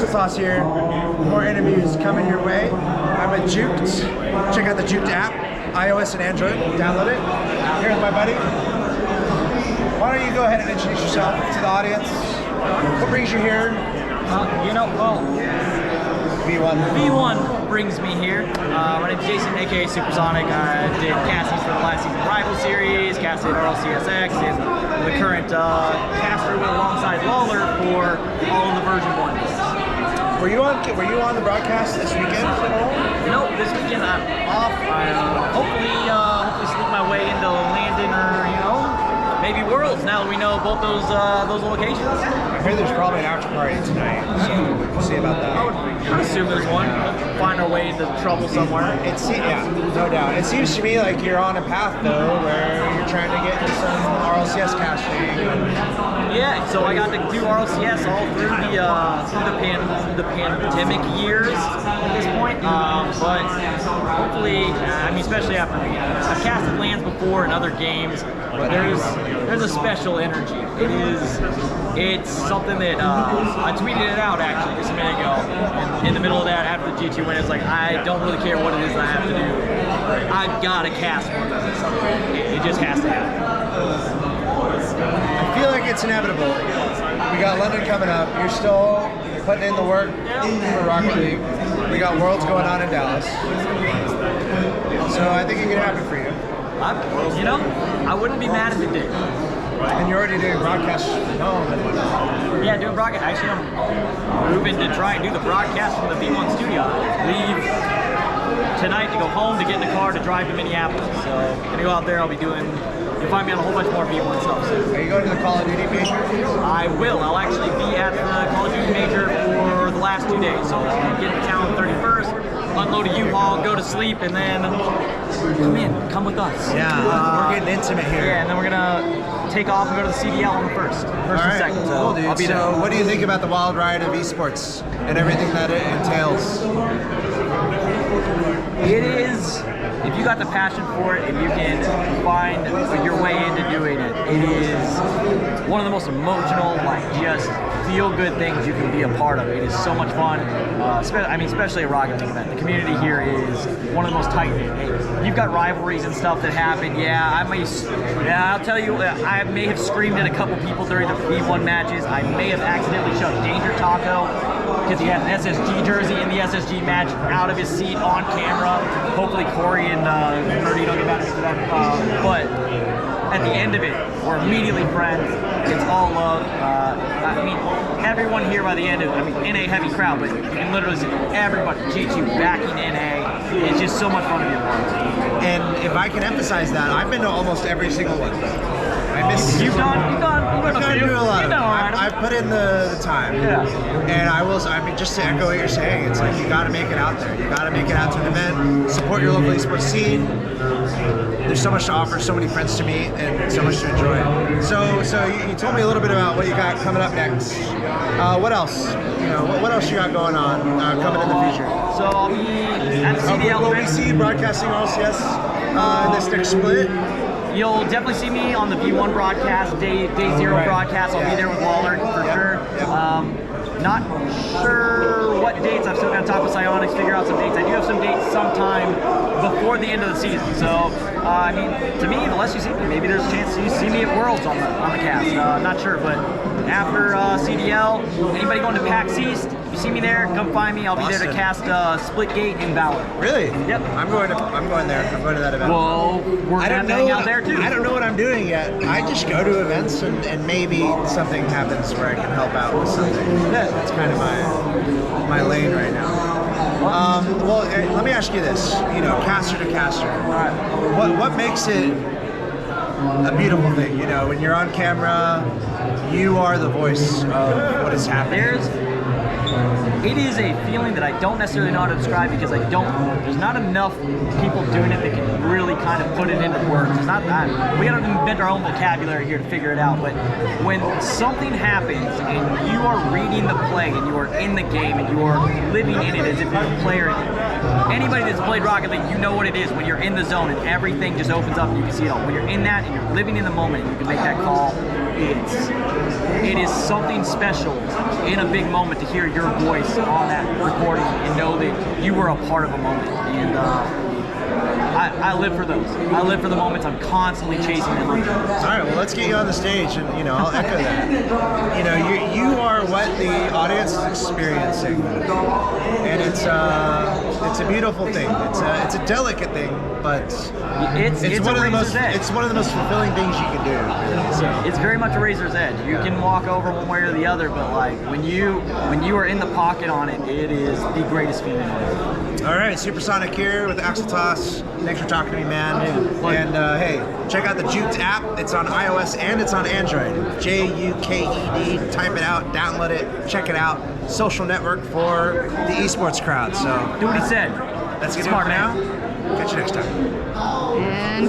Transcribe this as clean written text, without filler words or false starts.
Sauce here. More interviews coming your way. I'm at Juked. Check out the Juked app, iOS and Android. Download it. Here's my buddy. Why don't you go ahead and introduce yourself to the audience? What brings you here? V1 brings me here. My name's Jason, aka SUP3RSoN1K. I did castings for the last season Rival Series, casted RLCS, and the current caster alongside Lawler for all of the version 1. Were you on the broadcast this weekend at all? Nope, this weekend I'm off. Hopefully sneak my way into Landon or maybe Worlds. Now that we know both those locations. I hear there's probably an after party tonight, so we'll see about that. I would assume there's one. Find our way into trouble somewhere. Yeah, no doubt. It seems to me like you're on a path though, where you're trying to get into some RLCS casting. Yeah, so I got to do RLCS all through the pandemic years at this point. But hopefully, especially after I've casted lands before in other games, but there's a special energy. It's something that I tweeted it out actually just a minute ago. And in the middle of that, after the G2 win, it's like I don't really care what it is that I have to do. I've got to cast one. It just has to happen. I feel like it's inevitable. We got London coming up. You're putting in the work for Rocket League. We got Worlds going on in Dallas. So I think it could happen for you. I wouldn't be mad if it did. And you're already doing broadcasts from home and whatnot. Yeah, doing broadcast. Actually, I'm moving to try and do the broadcast from the V1 studio. Leave tonight to go home to get in the car to drive to Minneapolis. So I'm gonna go out there. I'll be doing. You'll find me on a whole bunch more V1 stuff soon. Are you going to the Call of Duty major? I will. I'll actually be at the Call of Duty major for the last 2 days. So I'll get to town on the 31st, unload a U-Haul, go to sleep, and then come with us. Yeah, we're getting intimate here. Yeah, and then we're gonna take off and go to the CDL on the first and second. So cool, dude. I'll be there. So what do you think about the wild ride of esports and everything that it entails? It is, if you got the passion for it and you can find your way into doing it, it is one of the most emotional, just feel-good things you can be a part of. It is so much fun, especially a Rocket League event. The community here is one of the most tight-knit. You've got rivalries and stuff that happen. I'll tell you, I may have screamed at a couple people during the V1 matches. I may have accidentally shoved Danger Taco because he had an SSG jersey in the SSG match out of his seat on camera. Hopefully Corey and Nerdy don't get mad at me for that. But at the end of it, we're immediately friends. It's all love. Everyone here by the end of it, NA heavy crowd, but you can literally see everybody, G2 backing NA. It's just so much fun to be a part of. And if I can emphasize that, I've been to almost every single one. You've done I've do a lot of them. I've put in the time. Yeah. And just to echo what you're saying, it's like you gotta make it out there. You gotta make it out to an event, support your local esports scene. There's so much to offer, so many friends to meet, and so much to enjoy. So you told me a little bit about what you got coming up next. What else? What else you got going on coming in the future? So I'll be at the CDL. Will we see you broadcasting RLCS in this next split? You'll definitely see me on the V1 broadcast, day 0 broadcast. I'll be there with Lawler for sure. Not sure what dates. I've still got to talk with Psyonix, figure out some dates. I do have some dates sometime before the end of the season. So, to me, the less you see me, maybe there's a chance you see me at Worlds on the cast. Not sure, but after CDL, anybody going to PAX East, if you see me there, come find me. I'll be there to cast Splitgate in Valor. Really? Yep. I'm going there. I'm going to that event. Well, we're going to hang out there too. I don't know what I'm doing yet. I just go to events and maybe something happens where I can help out with something. That's kind of my lane right now. Well, let me ask you this. Caster to caster. What makes it a beautiful thing? When you're on camera, you are the voice of what is happening. It is a feeling that I don't necessarily know how to describe because there's not enough people doing it that can really kind of put it into words. It's not that. We gotta invent our own vocabulary here to figure it out, but when something happens and you are reading the play and you are in the game and you are living in it as if you're a player, anybody that's played Rocket League, you know what it is when you're in the zone and everything just opens up and you can see it all. When you're in that and you're living in the moment and you can make that call, it is something special in a big moment to hear your voice on that recording and know that you were a part of a moment. And I live for those. I live for the moments. I'm constantly chasing them. All right, well, let's get you on the stage, and I'll echo that. You are what the audience is experiencing, and it's a beautiful thing. It's a delicate thing, but it's one of the most fulfilling things you can do. Really, so. It's very much a razor's edge. You can walk over one way or the other, but like when you are in the pocket on it, it is the greatest feeling ever. All right, Supersonic here with Axel Toss. Thanks for talking to me, man. And hey, check out the Juked app. It's on iOS and it's on Android. JUKED. Type it out, download it, check it out. Social network for the esports crowd. So do what he said. Let's get Smart it now. man. Catch you next time. And